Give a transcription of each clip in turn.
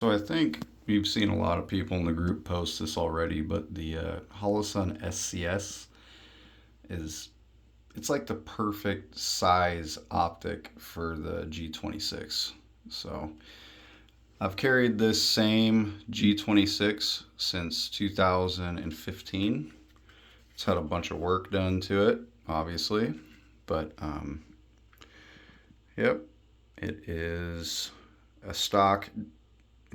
So I think we've seen a lot of people in the group post this already, but the Holosun SCS is it's like the perfect size optic for the G26. So I've carried this same G26 since 2015. It's had a bunch of work done to it, obviously, but yep, it is a stock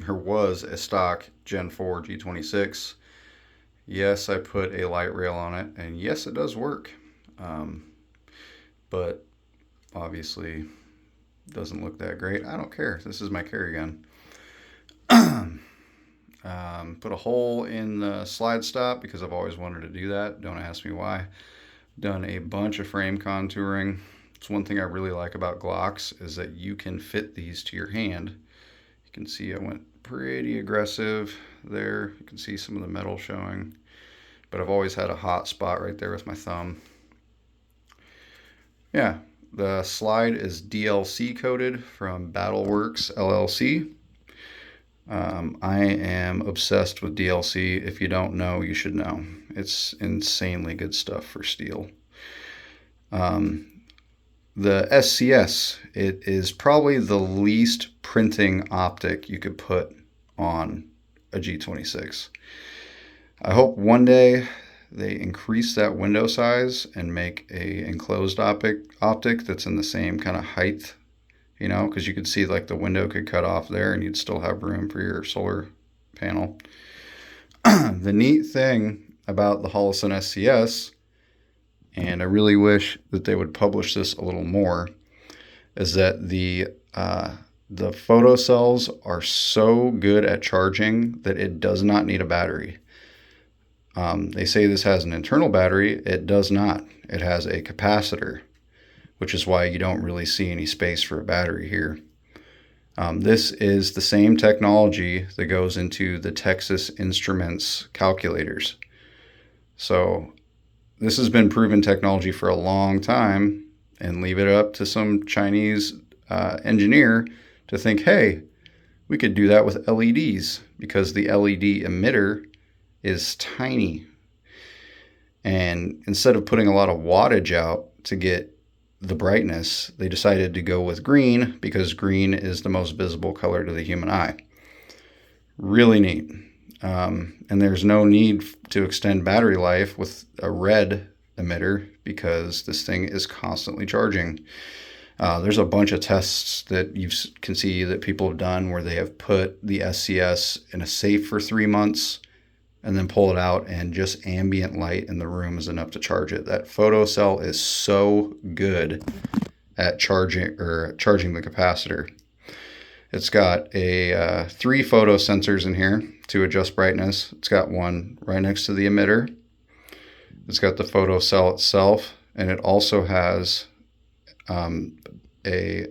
or was a stock Gen 4 G26. Yes, I put a light rail on it, and yes, it does work. Um, but obviously, doesn't look that great. I don't care. This is my carry gun. Put a hole in the slide stop because I've always wanted to do that. Don't ask me why. Done a bunch of frame contouring. It's one thing I really like about Glocks is that you can fit these to your hand. You can see I went pretty aggressive there. You can see some of the metal showing, but I've always had a hot spot right there with my thumb. Yeah, the slide is DLC coated from Battleworks LLC. I am obsessed with DLC. If you don't know, you should know. It's insanely good stuff for steel. Um, the SCS, it is probably the least printing optic you could put on a G26. I hope one day they increase that window size and make a enclosed optic that's in the same kind of height, because you could see like the window could cut off there and you'd still have room for your solar panel. The neat thing about the Holosun SCS, and I really wish that they would publish this a little more, is that the photocells are so good at charging that it does not need a battery. They say this has an internal battery. It does not. It has a capacitor, which is why you don't really see any space for a battery here. This is the same technology that goes into the Texas Instruments calculators. So this has been proven technology for a long time, and leave it up to some Chinese engineer to think, hey, we could do that with LEDs because the LED emitter is tiny. And instead of putting a lot of wattage out to get the brightness, they decided to go with green because green is the most visible color to the human eye. Really neat. And there's no need to extend battery life with a red emitter because this thing is constantly charging. There's a bunch of tests that you can see that people have done where they have put the SCS in a safe for 3 months and then pull it out, and just ambient light in the room is enough to charge it. That photocell is so good at charging the capacitor. It's got a 3 photo sensors in here to adjust brightness. It's got one right next to the emitter. It's got the photocell itself, and it also has a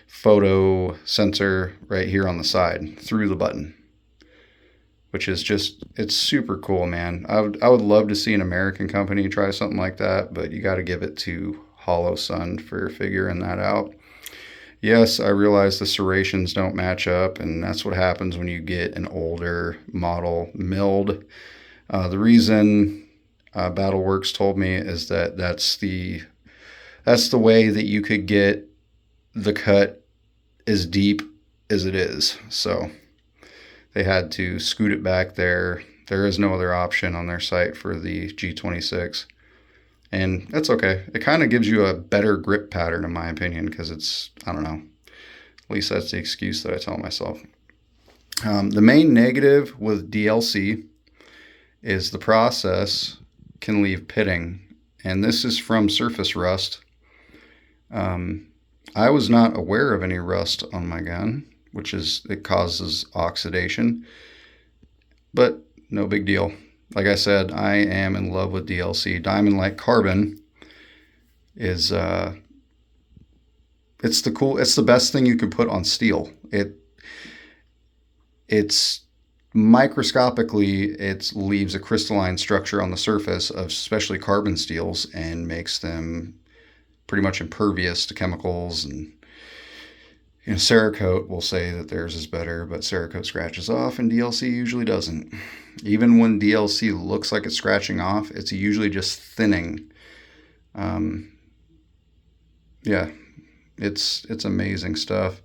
photo sensor right here on the side through the button, which is it's super cool, man. I would love to see an American company try something like that, but you got to give it to Holosun for figuring that out. Yes, I realize the serrations don't match up, and that's what happens when you get an older model milled. The reason Battleworks told me is that that's the way that you could get the cut as deep as it is. So they had to scoot it back there. There is no other option on their site for the G26. And that's okay. It kind of gives you a better grip pattern, in my opinion, because I don't know. At least that's the excuse that I tell myself. The main negative with DLC is the process can leave pitting. And this is from surface rust. I was not aware of any rust on my gun, it causes oxidation, but no big deal. Like I said, I am in love with DLC. Diamond Like Carbon is it's the best thing you can put on steel. It's microscopically, it leaves a crystalline structure on the surface of especially carbon steels and makes them pretty much impervious to chemicals, and Cerakote will say that theirs is better, but Cerakote scratches off and DLC usually doesn't. Even when DLC looks like it's scratching off, it's usually just thinning. Yeah, it's amazing stuff.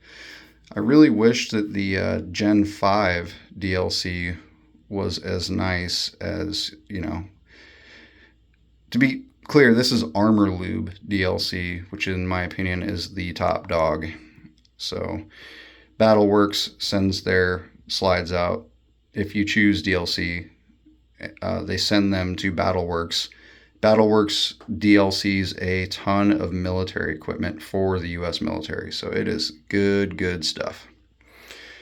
I really wish that the Gen 5 DLC was as nice as, to be clear, this is Armor Lube DLC, which in my opinion is the top dog. So Battleworks sends their slides out. If you choose DLC, they send them to Battleworks. Battleworks DLCs a ton of military equipment for the U.S. military, so it is good stuff.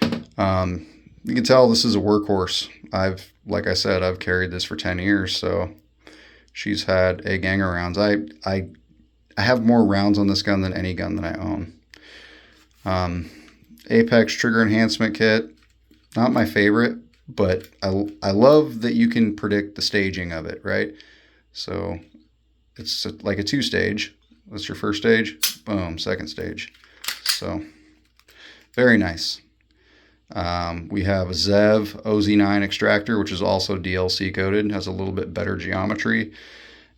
You can tell this is a workhorse. Like I said, I've carried this for 10 years, so she's had a gang of rounds. I have more rounds on this gun than any gun that I own. Apex Trigger Enhancement Kit, not my favorite, but I love that you can predict the staging of it, right? So it's like a 2-stage. That's your first stage. Boom, second stage. So very nice. We have a Zev OZ9 extractor, which is also DLC coded, has a little bit better geometry.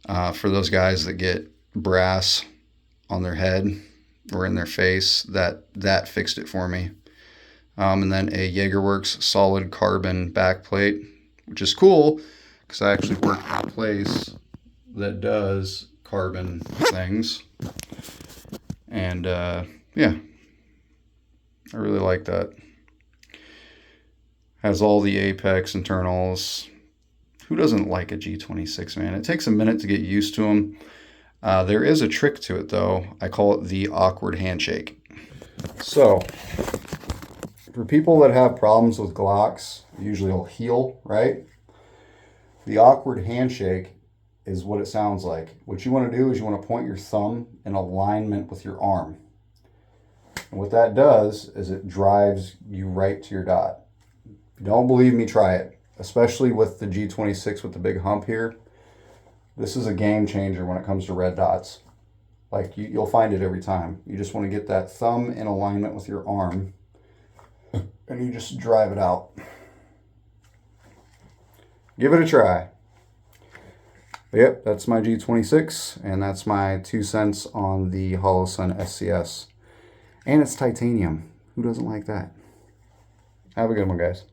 For those guys that get brass on their head or in their face, that fixed it for me. And then a Jaegerworks solid carbon backplate, which is cool because I actually work at a place that does carbon things. And yeah, I really like that. Has all the Apex internals. Who doesn't like a G26, man? It takes a minute to get used to them. There is a trick to it, though. I call it the awkward handshake. So, for people that have problems with Glocks, usually will heal, right? The awkward handshake is what it sounds like. What you want to do is you want to point your thumb in alignment with your arm. And what that does is it drives you right to your dot. If you don't believe me, try it. Especially with the G26 with the big hump here. This is a game changer when it comes to red dots. Like, you'll find it every time. You just want to get that thumb in alignment with your arm, and you just drive it out. Give it a try. But yep, that's my G26, and that's my 2 cents on the Holosun SCS. And it's titanium. Who doesn't like that? Have a good one, guys.